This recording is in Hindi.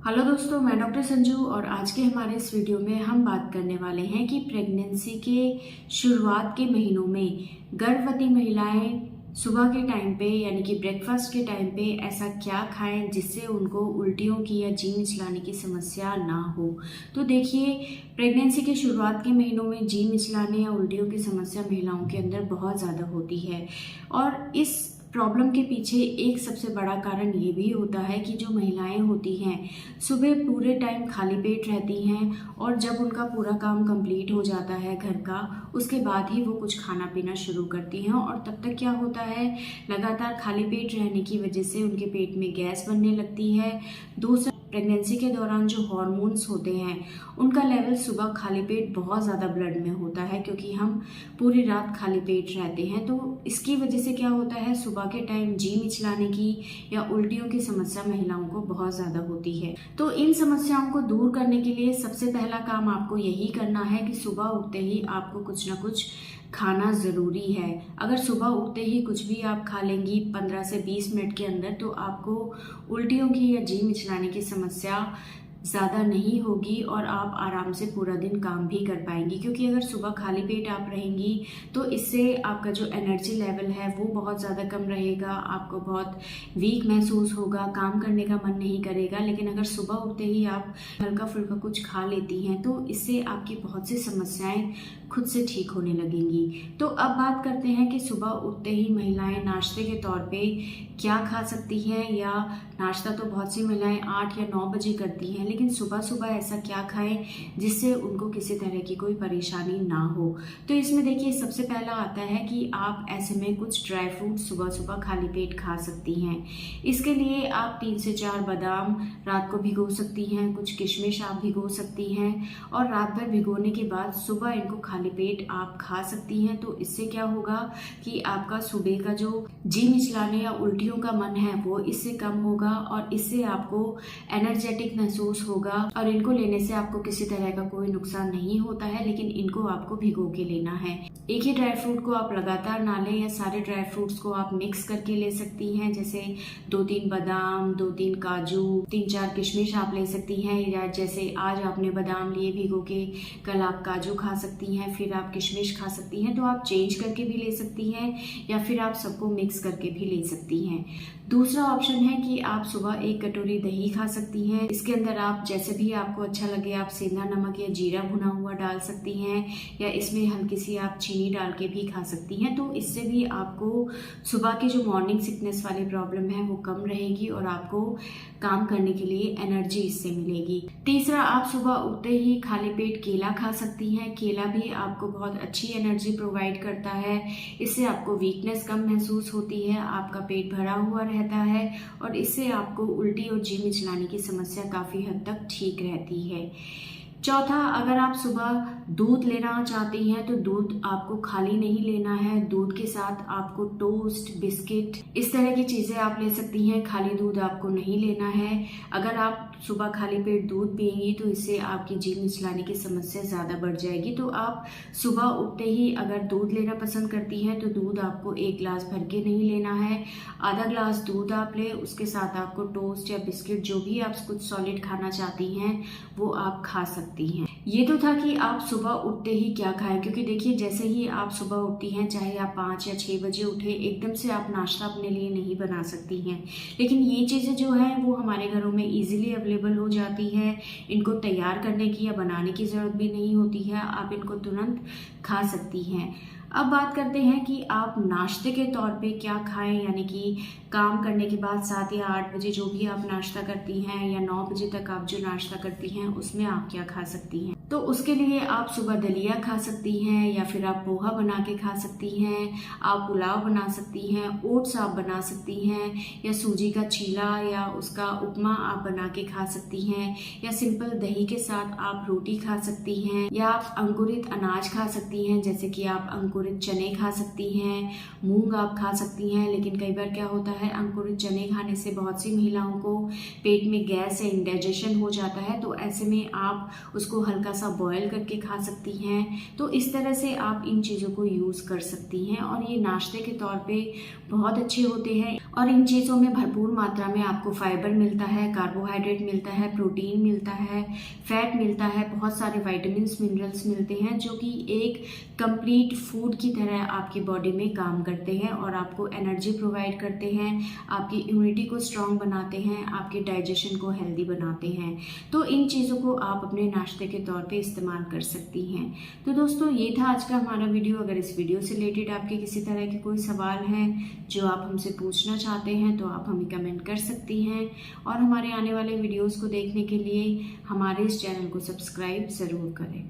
हेलो दोस्तों, मैं डॉक्टर संजू और आज के हमारे इस वीडियो में हम बात करने वाले हैं कि प्रेगनेंसी के शुरुआत के महीनों में गर्भवती महिलाएं सुबह के टाइम पे यानी कि ब्रेकफास्ट के टाइम पे ऐसा क्या खाएं जिससे उनको उल्टियों की या जी मिचलाने की समस्या ना हो। तो देखिए, प्रेगनेंसी के शुरुआत के महीनों में जी मिचलाने या उल्टियों की समस्या महिलाओं के अंदर बहुत ज़्यादा होती है और इस प्रॉब्लम के पीछे एक सबसे बड़ा कारण ये भी होता है कि जो महिलाएं होती हैं सुबह पूरे टाइम खाली पेट रहती हैं और जब उनका पूरा काम कंप्लीट हो जाता है घर का, उसके बाद ही वो कुछ खाना पीना शुरू करती हैं और तब तक क्या होता है, लगातार खाली पेट रहने की वजह से उनके पेट में गैस बनने लगती है। दूसरा, प्रेगनेंसी के दौरान जो हार्मोन्स होते हैं उनका लेवल सुबह खाली पेट बहुत ज़्यादा ब्लड में होता है क्योंकि हम पूरी रात खाली पेट रहते हैं। तो इसकी वजह से क्या होता है, सुबह के टाइम जी मिचलाने की या उल्टियों की समस्या महिलाओं को बहुत ज़्यादा होती है। तो इन समस्याओं को दूर करने के लिए सबसे पहला काम आपको यही करना है कि सुबह उठते ही आपको कुछ ना कुछ खाना ज़रूरी है। अगर सुबह उठते ही कुछ भी आप खा लेंगी 15 से 20 मिनट के अंदर तो आपको उल्टियों की या जी मिचलाने की समस्या ज़्यादा नहीं होगी और आप आराम से पूरा दिन काम भी कर पाएंगी। क्योंकि अगर सुबह खाली पेट आप रहेंगी तो इससे आपका जो एनर्जी लेवल है वो बहुत ज़्यादा कम रहेगा, आपको बहुत वीक महसूस होगा, काम करने का मन नहीं करेगा। लेकिन अगर सुबह उठते ही आप हल्का फुल्का कुछ खा लेती हैं तो इससे आपकी बहुत सी समस्याएं खुद से ठीक होने लगेंगी। तो अब बात करते हैं कि सुबह उठते ही महिलाएं नाश्ते के तौर पे क्या खा सकती हैं, या नाश्ता तो बहुत सी महिलाएं 8 या 9 बजे करती हैं, लेकिन सुबह सुबह ऐसा क्या खाएं जिससे उनको किसी तरह की कोई परेशानी ना हो। तो इसमें देखिए, सबसे पहला आता है कि आप ऐसे में कुछ ड्राई फ्रूट सुबह सुबह खाली पेट खा सकती हैं। इसके लिए आप 3 से 4 बादाम रात को भिगो सकती हैं, कुछ किशमिश आप भिगो सकती हैं और रात भर भिगोने के बाद सुबह इनको खाली पेट आप खा सकती हैं। तो इससे क्या होगा कि आपका सुबह का जो जी मिचलाने या उल्टियों का मन है वो इससे कम होगा और इससे आपको एनर्जेटिक महसूस होगा और इनको लेने से आपको किसी तरह का कोई नुकसान नहीं होता है, लेकिन इनको आपको भिगो के लेना है। एक ही ड्राई फ्रूट को आप लगातार ना लें, या सारे ड्राई फ्रूट्स को आप मिक्स करके ले सकती हैं। जैसे 2-3 बादाम, 2-3 काजू, 3-4 किशमिश आप ले सकती हैं, या जैसे आज आपने बादाम लिए भिगो के, कल आप काजू खा सकती हैं, फिर आप किशमिश खा सकती हैं। तो आप चेंज करके भी ले सकती हैं या फिर आप सबको मिक्स करके भी ले सकती हैं। दूसरा ऑप्शन है कि आप सुबह 1 कटोरी दही खा सकती हैं। इसके अंदर आप जैसे भी आपको अच्छा लगे, आप सेंधा नमक या जीरा भुना हुआ डाल सकती हैं, या इसमें हल्की सी आप चीनी डाल के भी खा सकती हैं। तो इससे भी आपको सुबह की जो मॉर्निंग सिकनेस वाली प्रॉब्लम है वो कम रहेगी और आपको काम करने के लिए एनर्जी इससे मिलेगी। तीसरा, आप सुबह उठते ही खाली पेट केला खा सकती हैं। केला भी आपको बहुत अच्छी एनर्जी प्रोवाइड करता है, इससे आपको वीकनेस कम महसूस होती है, आपका पेट भरा हुआ रहता है और इससे आपको उल्टी और जी मिचलाने की समस्या काफ़ी हद तक ठीक रहती है। चौथा, अगर आप सुबह दूध लेना चाहती हैं तो दूध आपको खाली नहीं लेना है, दूध के साथ आपको टोस्ट, बिस्किट, इस तरह की चीज़ें आप ले सकती हैं। खाली दूध आपको नहीं लेना है। अगर आप सुबह खाली पेट दूध पिएंगी तो इससे आपकी जी मिचलाने की समस्या ज़्यादा बढ़ जाएगी। तो आप सुबह उठते ही अगर दूध लेना पसंद करती हैं तो दूध आपको 1 गिलास भर के नहीं लेना है, आधा गिलास दूध आप ले, उसके साथ आपको टोस्ट या बिस्किट, जो भी आप कुछ सॉलिड खाना चाहती हैं वो आप खा सकती हैं। ये तो था कि आप सुबह उठते ही क्या खाएं, क्योंकि देखिए, जैसे ही आप सुबह उठती हैं, चाहे आप 5 या 6 बजे उठे, एकदम से आप नाश्ता अपने लिए नहीं बना सकती हैं। लेकिन ये चीज़ें जो हैं वो हमारे घरों में इजीली अवेलेबल हो जाती है, इनको तैयार करने की या बनाने की ज़रूरत भी नहीं होती है, आप इनको तुरंत खा सकती हैं। अब बात करते हैं कि आप नाश्ते के तौर पे क्या खाएं, यानी कि काम करने के बाद 7 या 8 बजे जो भी आप नाश्ता करती हैं, या 9 बजे तक आप जो नाश्ता करती हैं उसमें आप क्या खा सकती हैं। तो उसके लिए आप सुबह दलिया खा सकती हैं, या फिर आप पोहा बना के खा सकती हैं, आप पुलाव बना सकती हैं, ओट्स आप बना सकती हैं, या सूजी का चीला या उसका उपमा आप बना के खा सकती हैं, या सिंपल दही के साथ आप रोटी खा सकती हैं, या आप अंकुरित अनाज खा सकती हैं, जैसे कि आप अंकुरित अंकुरित चने खा सकती हैं, मूंग आप खा सकती हैं। लेकिन कई बार क्या होता है, अंकुरित चने खाने से बहुत सी महिलाओं को पेट में गैस या इंडाइजेशन हो जाता है, तो ऐसे में आप उसको हल्का सा बॉयल करके खा सकती हैं। तो इस तरह से आप इन चीज़ों को यूज़ कर सकती हैं और ये नाश्ते के तौर पे बहुत अच्छे होते हैं। और इन चीज़ों में भरपूर मात्रा में आपको फाइबर मिलता है, कार्बोहाइड्रेट मिलता है, प्रोटीन मिलता है, फैट मिलता है, बहुत सारे विटामिन्स मिनरल्स मिलते हैं जो कि एक कंप्लीट फूड की तरह आपकी बॉडी में काम करते हैं और आपको एनर्जी प्रोवाइड करते हैं, आपकी इम्यूनिटी को स्ट्रांग बनाते हैं, आपके डाइजेशन को हेल्दी बनाते हैं। तो इन चीज़ों को आप अपने नाश्ते के तौर पे इस्तेमाल कर सकती हैं। तो दोस्तों, ये था आज का हमारा वीडियो। अगर इस वीडियो से रिलेटेड आपके किसी तरह के कोई सवाल हैं जो आप हमसे पूछना चाहते हैं तो आप हमें कमेंट कर सकती हैं और हमारे आने वाले वीडियोस को देखने के लिए हमारे इस चैनल को सब्सक्राइब ज़रूर करें।